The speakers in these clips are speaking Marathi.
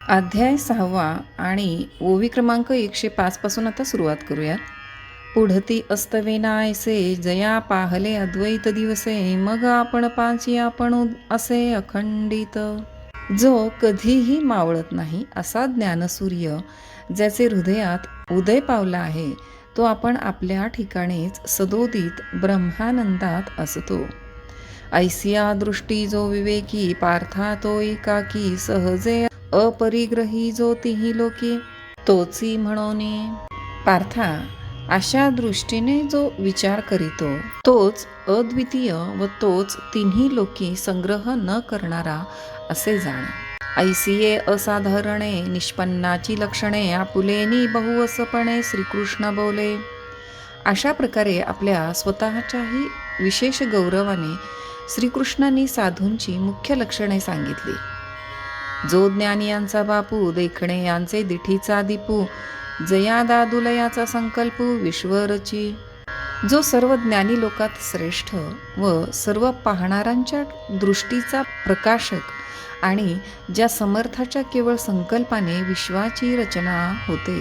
अध्याय 6 आणि ओवी क्रमांक 105 पासून आता सुरुवात करूयात. पुढती अस्तवेनायसे जया पाहले अद्वैत दिवसे, मग आपण पाची आपण असे अखंडित. जो कधीही मावळत नाही असा ज्ञानसूर्य ज्याचे हृदयात उदय पावला आहे, तो आपण आपल्या ठिकाणीच सदोदित ब्रह्मानंदात असतो. ऐसिया दृष्टी जो विवेकी, पार्था तो एकाकी, सहजे अपरिग्रही जो तिही लोकी, तोची म्हणोनी. पार्था, अशा दृष्टीने जो विचार करीतो तोच अद्वितीय व तोच तिन्ही लोकी संग्रह न करणारा असे जाण. ऐसिये असाधारणे निष्पन्नाची लक्षणे, आपुलेनी बहुवसपणे श्रीकृष्ण बोले. अशा प्रकारे आपल्या स्वतःच्याही विशेष गौरवाने श्रीकृष्णांनी साधूंची मुख्य लक्षणे सांगितली. जो ज्ञानी यांचा बापू, देखणे यांचे दिठीचा दीपू, जया दादुलयाचा संकल्प विश्वरची. जो सर्व ज्ञानी लोकात श्रेष्ठ व सर्व पाहणाऱ्यांच्या दृष्टीचा प्रकाशक आणि ज्या समर्थाच्या केवळ संकल्पाने विश्वाची रचना होते.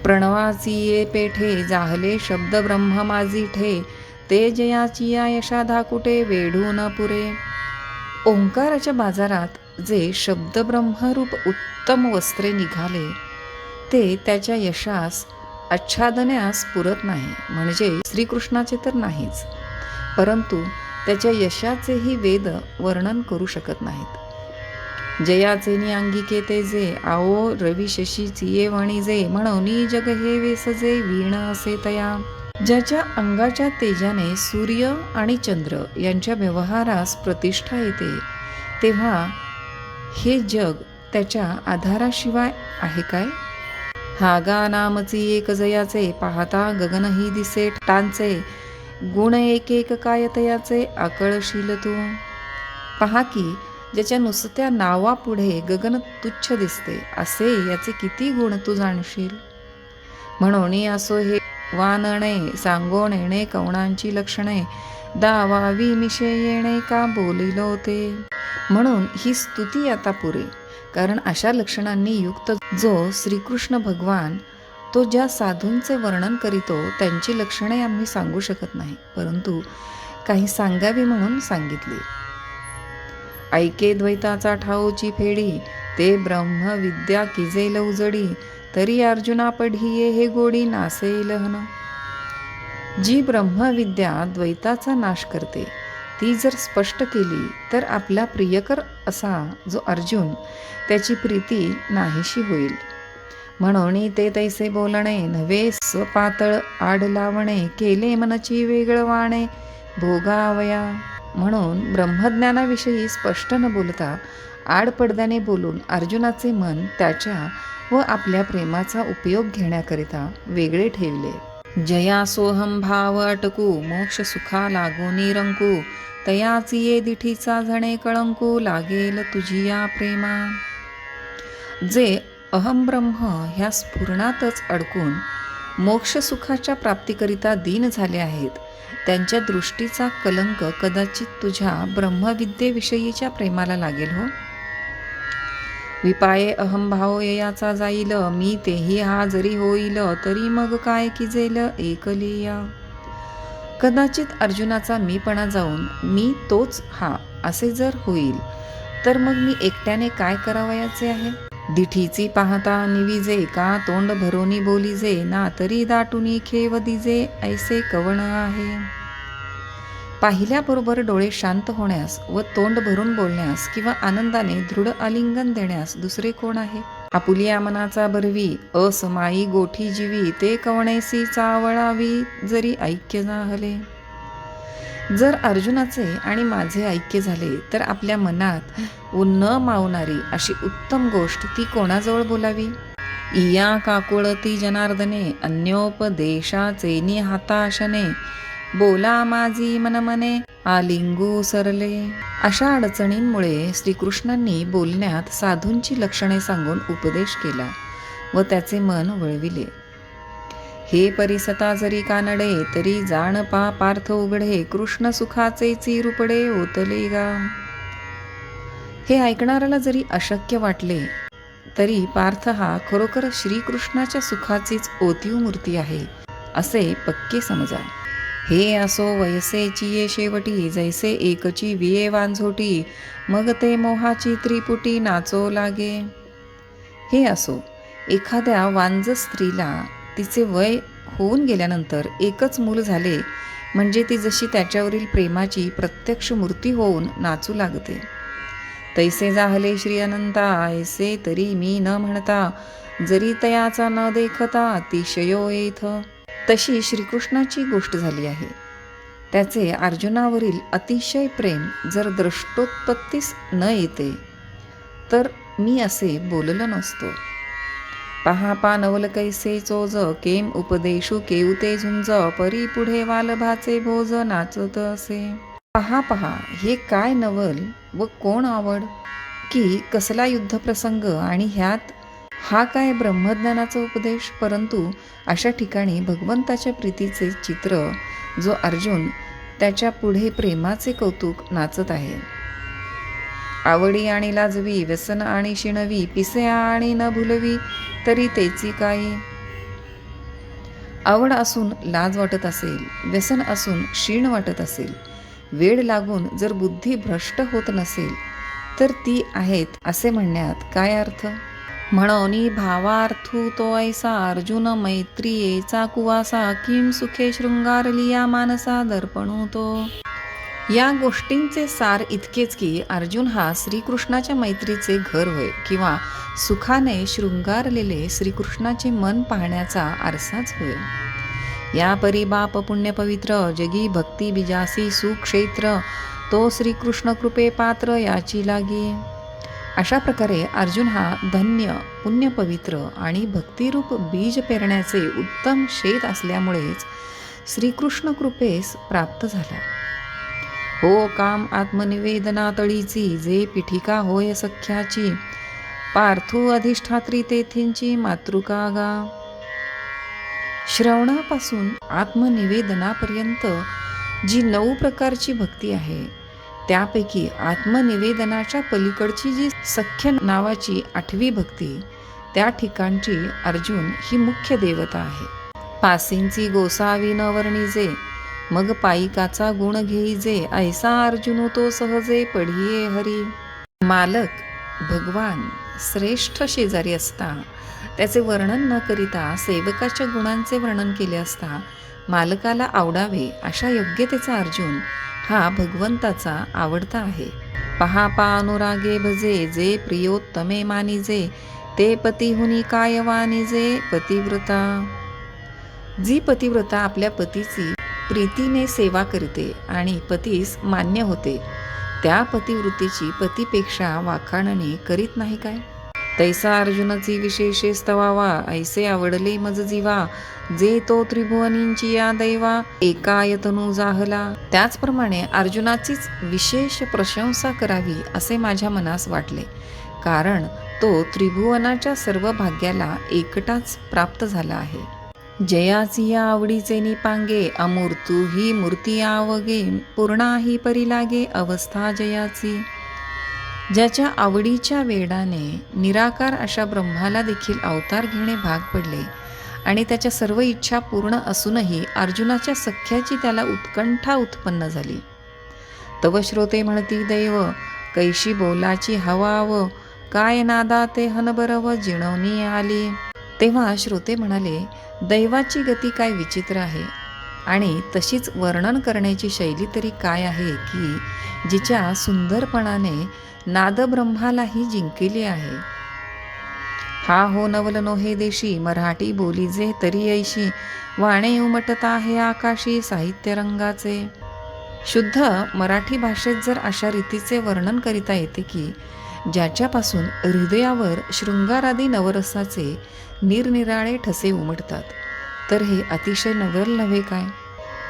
प्रणवाची ये पेठे, जाहले शब्द ब्रह्म माझी ठे, ते जयाची या यशा धाकुटे वेढू न पुरे. ओंकाराच्या बाजारात जे शब्द ब्रह्मरूप उत्तम वस्त्रे निघाले ते त्याच्या यशास आच्छादण्यास पुरत नाही, म्हणजे श्रीकृष्णाचे तर नाहीच, परंतु त्याच्या यशाचेही वेद वर्णन करू शकत नाहीत. जयाचे नियांगिके ते जे, आओ रवी शशीची ये वणिजे, म्हणून जग हे वेसजे वीण असे तया. ज्याच्या अंगाच्या तेजाने सूर्य आणि चंद्र यांच्या व्यवहारास प्रतिष्ठा येते, तेव्हा हे जग त्याच्या आधाराशिवाय आहे काय? हागा नामची एक जयाचे, पाहता गगनही दिसे टांचे, गुण एक एक काय तयाचे आकळशील तू. पहा की ज्याच्या नुसत्या नावापुढे गगन तुच्छ दिसते, असे याचे किती गुण तू जाणशील. म्हणून असो हे वानणे, सांगो नेणे कवणांची लक्षणे, दावावी मिशे येणे का बोलिलो ते. म्हणून ही स्तुती आता पुरे, कारण अशा लक्षणांनी युक्त जो श्रीकृष्ण भगवान तो ज्या साधूंचे वर्णन करीतो त्यांची लक्षणे आम्ही सांगू शकत नाही, परंतु काही सांगावी म्हणून सांगितली. ऐके द्वैताचा ठाऊची फेडी, ते ब्रह्म विद्या किजेल उजडी, तरी अर्जुना पढिये हे गोडी नासेल हन. जी ब्रह्मविद्या द्वैताचा नाश करते ती जर स्पष्ट केली तर आपला प्रियकर असा जो अर्जुन त्याची प्रीती नाहीशी होईल. म्हणून ते तैसे बोलणे, नव्हे स्वपातळ आड लावणे, केले मनची वेगळवाणे भोगावया. म्हणून ब्रह्मज्ञानाविषयी स्पष्ट न बोलता आड पडद्याने बोलून अर्जुनाचे मन त्याच्या व आपल्या प्रेमाचा उपयोग घेण्याकरिता वेगळे ठेवले. जया सोहम भाव अटकू, मोक्ष सुखा लागो निरंकू, तयाची ये दिठीचा झणे कळंकू, लागेल तुझी या प्रेमा. जे अहम ब्रह्म ह्या स्फुरणातच अडकून मोक्ष सुखाच्या प्राप्तीकरिता दीन झाले आहेत, त्यांच्या दृष्टीचा कलंक कदाचित तुझ्या ब्रह्मविद्येविषयीच्या प्रेमाला लागेल हो. विपाये अहंभाव ययाचा जाईल, मी तेही हा जरी होईल, तरी मग काय किजेल एकलिया. कदाचित अर्जुनाचा मीपणा जाऊन मी तोच हा असे जर होईल, तर मग मी एकट्याने काय करावयाचे आहे. दिठीची पाहता निविजे, का तोंड भरोनी बोलीजे, ना तरी दाटुनी खेव दिजे, ऐसे कवण आहे. पाहिल्याबरोबर डोळे शांत होण्यास व तोंड भरून बोलण्यास किंवा आनंदाने दृढ आलिंगन देण्यास दुसरे कोण आहे. आपुलिया मनाचा बरवी, असमाई गोठी जीवी, ते कवणेसी चावळावी जरी ऐक्य झाले. जर अर्जुनाचे आणि माझे ऐक्य झाले तर आपल्या मनात व न मावणारी अशी उत्तम गोष्ट ती कोणाजवळ बोलावी. इया काकुळती जनार्दने, अन्योपदेशाचे नि हाताशने, बोला माझी मनमने आलिंगू सरले. अशा अडचणींमुळे श्रीकृष्णांनी बोलण्यात साधूंची लक्षणे सांगून उपदेश केला व त्याचे मन वळविले. हे परिसता जरी कानडे, तरी जाण पा पार्थ उघडे, कृष्ण सुखाचे चिरुपडे ओतले गा. हे ऐकणाऱ्याला जरी अशक्य वाटले तरी पार्थ हा खरोखर श्रीकृष्णाच्या सुखाचीच ओतीव मूर्ती आहे असे पक्के समजा. हे असो वयसेची ये शेवटी, जैसे एकची विये वांझोटी, मग ते मोहाची त्रिपुटी नाचो लागे. हे असो एखाद्या वांझ स्त्रीला तिचे वय होऊन गेल्यानंतर एकच मूल झाले म्हणजे ती जशी त्याच्यावरील प्रेमाची प्रत्यक्ष मूर्ती होऊन नाचू लागते. तैसे जाहले श्री अनंता, ऐसे तरी मी न म्हणता, जरी तयाचा न देखता अतिशयो येथ. तशी श्रीकृष्णाची गोष्ट झाली आहे. त्याचे अर्जुनावरील अतिशय प्रेम जर दृष्टोत्पत्तीस न येते तर मी असे बोललो नसतो. पहा पानवल कैसे चोज, केम उपदेशू केऊते झुंज, परी पुढे वालभाचे भोज नाचत असे. पहा पहा हे काय नवल व कोण आवड, की कसला युद्धप्रसंग आणि ह्यात हा काय ब्रह्मज्ञानाचा उपदेश. परंतु अशा ठिकाणी भगवंताच्या प्रीतीचे चित्र जो अर्जुन त्याच्या पुढे प्रेमाचे कौतुक नाचत आहे. आवडी आणि लाजवी, व्यसन आणि शिणवी, पिसे आणि न भुलवी, तरी तेची काही. आवड असून लाज वाटत असेल, व्यसन असून क्षीण वाटत असेल, वेळ लागून जर बुद्धी भ्रष्ट होत नसेल तर ती आहेत असे म्हणण्यात काय अर्थ. म्हणोनी भावार्थू तो ऐसा, अर्जुन मैत्रियेचा कुवासा, किम सुखे शृंगारलिया मानसा दर्पणू तो. या गोष्टींचे सार इतकेच की अर्जुन हा श्रीकृष्णाच्या मैत्रीचे घर होय, किंवा सुखाने शृंगारलेले श्रीकृष्णाचे मन पाहण्याचा आरसाच होय. या परी बाप पुण्य पवित्र, जगी भक्ती बिजासी सुक्षेत्र, तो श्रीकृष्ण कृपे पात्र याची लागी. अशा प्रकारे अर्जुन हा धन्य, पुण्य पवित्र आणि भक्तिरूप बीज पेरण्याचे उत्तम शेत असल्यामुळेच श्रीकृष्ण कृपेस प्राप्त झाला. हो काम आत्मनिवेदना तळीची, जे पिठिका होय सख्याची, पार्थू अधिष्ठात्री तेथींची मातृका गा. श्रवणापासून आत्मनिवेदनापर्यंत जी 9 प्रकारची भक्ती आहे त्यापैकी आत्मनिवेदनाच्या पलीकडची जी सख्य नावाची 8वी भक्ती, त्या ठिकाणची अर्जुन ही मुख्य देवता आहे. पासींची गोसावी न वर्णिजे, मग पायिकाचा गुण घेईजे, ऐसा अर्जुन तो सहजे पढिये हरी. मालक भगवान श्रेष्ठ शेजारी असता त्याचे वर्णन न करिता सेवकाच्या गुणांचे वर्णन केले असता मालकाला आवडावे अशा योग्यतेचा अर्जुन हा भगवंताचा आवडता आहे. पहा अनुरागे भजे, जे प्रियोत्तमे मानिजे, ते पतिहुनी काय वानिजे पतिव्रता. जी पतिव्रता आपल्या पतीची प्रीतीने सेवा करते आणि पतीस मान्य होते, त्या पतिवृत्तीची पतीपेक्षा वाखाणणे करीत नाही काय. तैसा अर्जुनाची विशेषे स्तवावा, ऐसे आवडले मज जीवा, जे तो त्रिभुवनींची या दैवा, एकायतनु जाहला. त्याचप्रमाणे अर्जुनाचीच विशेष प्रशंसा करावी असे माझ्या मनास वाटले, कारण तो त्रिभुवनाच्या सर्व भाग्याला एकटाच प्राप्त झाला आहे. जयाची या आवडीचे निपांगे, अमूर्तू ही मूर्ती आवगे, पूर्णा ही परी लागे अवस्था जयाची. ज्याच्या आवडीच्या वेडाने निराकार अशा ब्रह्माला देखील अवतार घेणे भाग पडले आणि त्याच्या सर्व इच्छा पूर्ण असूनही अर्जुनाच्या सख्याची त्याला उत्कंठा उत्पन्न झाली. तव श्रोते म्हणती दैव, कैशी बोलाची हवाव, काय नादा ते हनबरव जिणवणी आली. तेव्हा श्रोते म्हणाले, दैवाची गती काय विचित्र आहे आणि तशीच वर्णन करण्याची शैली तरी काय आहे की जिच्या सुंदरपणाने नादब्रह्मालाही जिंकले आहे. हा हो नवल नोहे देशी, मराठी बोलीजे तरी ऐशी, वाणे उमटता हे आकाशी साहित्य रंगाचे. शुद्ध मराठी भाषेत जर अशा रीतीचे वर्णन करिता येते की ज्याच्यापासून हृदयावर शृंगारादी नवरसाचे निरनिराळे ठसे उमटतात, तर हे अतिशय नवल नव्हे काय.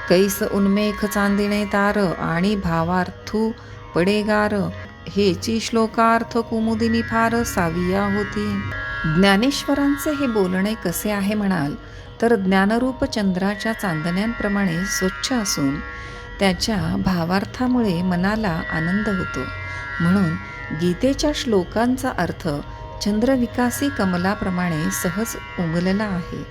कैस उन्मेख चांदिणे तार, आणि भावार्थू पडेगार, हेची श्लोकार्थ कुमुदिनी फार साविया होती. ज्ञानेश्वरांचे हे बोलणे कसे आहे म्हणाल तर ज्ञानरूप चंद्राच्या चांदण्यांप्रमाणे स्वच्छ असून त्याच्या भावार्थामुळे मनाला आनंद होतो. म्हणून गीतेच्या श्लोकांचा अर्थ चंद्रविकासी कमलाप्रमाणे सहज उमलला आहे.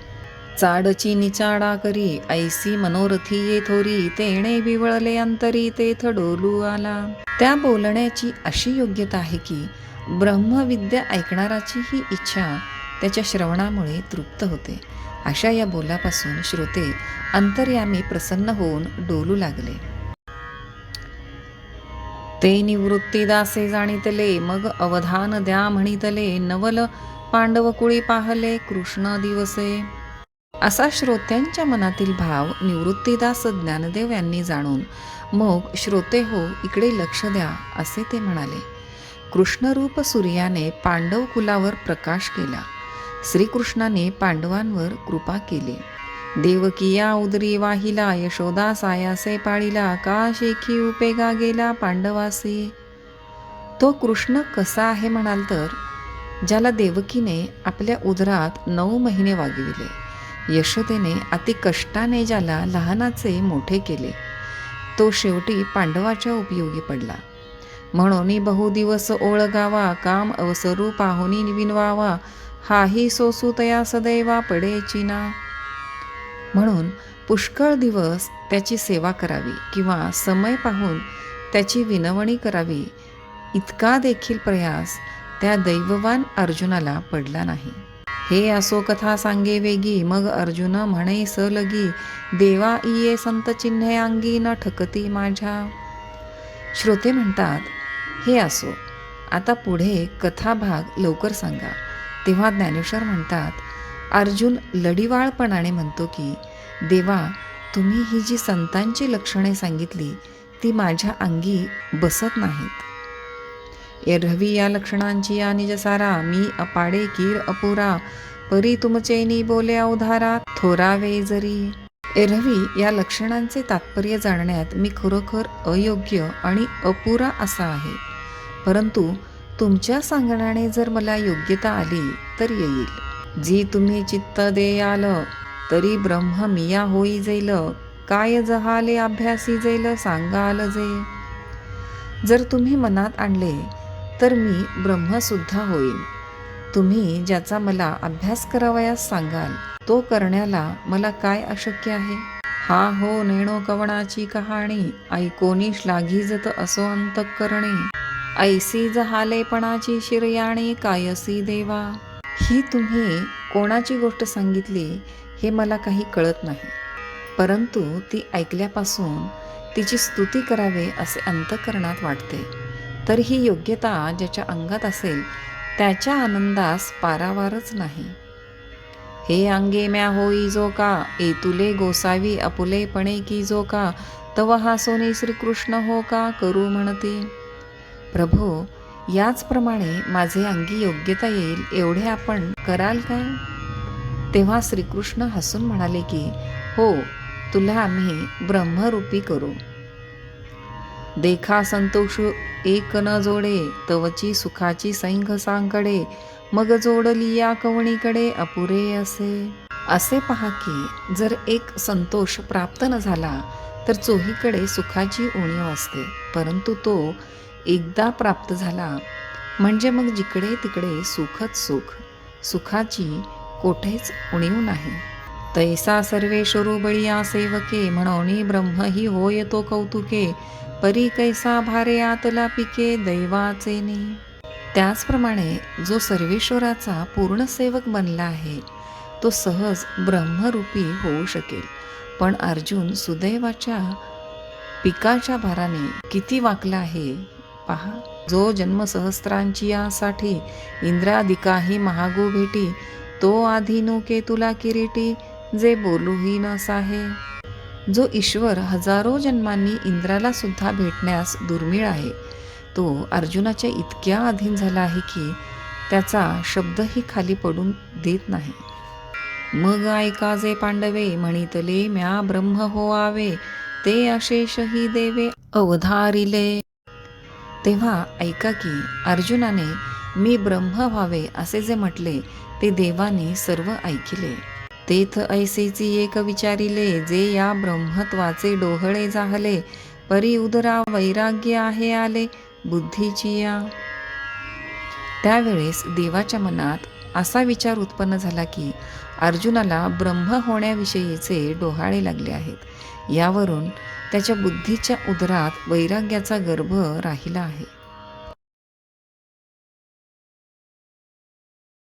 चाडची निचाडा करी ऐसी मनोरथी ये थोरी, तेणे बिवळले अंतरी तेथ डोलू आला. त्या बोलण्याची अशी योग्यता आहे की ब्रह्मविद्या ऐकणाराची ही इच्छा त्याच्या श्रवणामुळे तृप्त होते. अशा या बोलापासून श्रोते अंतर्यामी प्रसन्न होऊन डोलू लागले. ते निवृत्ती दासे जाणितले, मग अवधान द्या म्हणितले, नवल पांडवकुळी पाहले कृष्ण दिवसे. असा श्रोत्यांच्या मनातील भाव निवृत्तीदास ज्ञानदेव यांनी जाणून मग श्रोते हो इकडे लक्ष द्या असे ते म्हणाले. कृष्णरूप सूर्याने पांडव कुलावर प्रकाश केला. श्रीकृष्णाने पांडवांवर कृपा केली. देवकिया उदरी वाहिला, यशोदा सायासे पाळिला, का शेखी उपेगा गेला पांडवासे. तो कृष्ण कसा आहे म्हणाल तर, ज्याला देवकीने आपल्या उदरात 9 महिने वागविले, यशोदेने अति कष्टाने ज्याला लहानाचे मोठे केले, तो शेवटी पांडवाच्या उपयोगी पडला. म्हणून बहुदिवस ओळगावा, काम अवसरू पाहुनी विनवावा, हाही सोसू तया सदैवा पडेची ना. म्हणून पुष्कळ दिवस त्याची सेवा करावी किंवा समय पाहून त्याची विनवणी करावी, इतका देखील प्रयास त्या दैववान अर्जुनाला पडला नाही. हे असो कथा सांगे वेगी, मग अर्जुन म्हणे सलगी, देवा इये संत चिन्हे अंगी न ठकती माझ्या. श्रोते म्हणतात, हे असो, आता पुढे कथा भाग लवकर सांगा. तेव्हा ज्ञानेश्वर म्हणतात, अर्जुन लढिवाळपणाने म्हणतो की देवा, तुम्ही ही जी संतांची लक्षणे सांगितली ती माझ्या अंगी बसत नाहीत. एरवी या लक्षणांची या निजसारा, मी अपाडे कीर अपुरा, परी तुमचेनी बोले अवधारा थोरावे जरी. एरवी या लक्षणांचे तात्पर्य जाणण्यात मी खरोखर अयोग्य आणि अपुरा असा आहे, परंतु तुमच्या सांगण्याने जर मला योग्यता आली तर येईल. जी तुम्ही चित्त देयाल, तरी ब्रह्म मिया होई जाईल, काय जहाले अभ्यासी जाईल सांगाल जे. जर तुम्ही मनात आणले तर मी ब्रह्मसुद्धा होईल. तुम्ही ज्याचा मला अभ्यास करावयास सांगाल तो करण्याला मला काय अशक्य आहे. हा हो नेणो कवणाची कहाणी, ऐकोनी श्लाघिजत असो अंतःकरणे, ऐसी जहालेपणाची शिरयाणी कायसी देवा. ही तुम्ही कोणाची गोष्ट सांगितली हे मला काही कळत नाही, परंतु ती ऐकल्यापासून तिची स्तुती करावे असे अंतःकरणात वाटते. तर ही योग्यता ज्याच्या अंगात असेल त्याच्या आनंदास पारावारच नाही. हे अंगे म्या होई जो का, एतुले गोसावी अपुलेपणे की जो का, तव हा सोनी श्रीकृष्ण हो का करू म्हणते. प्रभो, याचप्रमाणे माझे अंगी योग्यता येईल एवढे आपण कराल काय. तेव्हा श्रीकृष्ण हसून म्हणाले की हो, तुला आम्ही ब्रह्मरूपी करू. देखा संतोष एक न जोडे, तवची सुखाची सैंघ सांकडे, मग जोडली या कवणीकडे अपुरे असे. असे पहा की जर एक संतोष प्राप्त न झाला तर चोहीकडे सुखाची उणीव असते, परंतु तो एकदा प्राप्त झाला म्हणजे मग जिकडे तिकडे सुखच सुख, सुखाची कोठेच उणीव नाही. तैसा सर्वेश्वरो बळिया सेवके, म्हणोनी ब्रह्म ही होय तो कौतुके, परी कैसा भारे आतला पिके दैवाचे ने. त्याचप्रमाणे जो सर्वेश्वराचा पूर्ण सेवक बनला आहे तो सहज ब्रह्मरूपी होऊ शकेल. पण अर्जुन सुदैवाच्या पिकाच्या भाराने किती वाकला आहे पहा. जो जन्मसहस्रांची यासाठी इंद्रादिकाही महागो भेटी, तो आधीनो के तुला किरीटी, जे बोलूही न साहे. जो ईश्वर हजारो जन्मांनी इंद्राला सुद्धा भेटण्यास दुर्मिळ आहे, तो अर्जुनाच्या इतक्या अधीन झाला आहे की त्याचा शब्दही खाली पडून देत नाही. मग ऐका जे पांडवे, म्हणितले म्या ब्रह्म होवावे, ते अशेषही देवे अवधारिले. तेव्हा ऐका की अर्जुनाने मी ब्रह्म व्हावे असे जे म्हटले ते देवाने सर्व ऐकिले. तेथ ऐसेची एक विचारिले, जे या ब्रह्मत्वाचे डोहळे जाहले, परी उदरा वैराग्य आहे आले बुद्धीची या. त्यावेळेस देवाच्या मनात असा विचार उत्पन्न झाला की अर्जुनाला ब्रह्म होण्याविषयीचे डोहाळे लागले आहेत. यावरून त्याच्या बुद्धीच्या उदरात वैराग्याचा गर्भ राहिला आहे.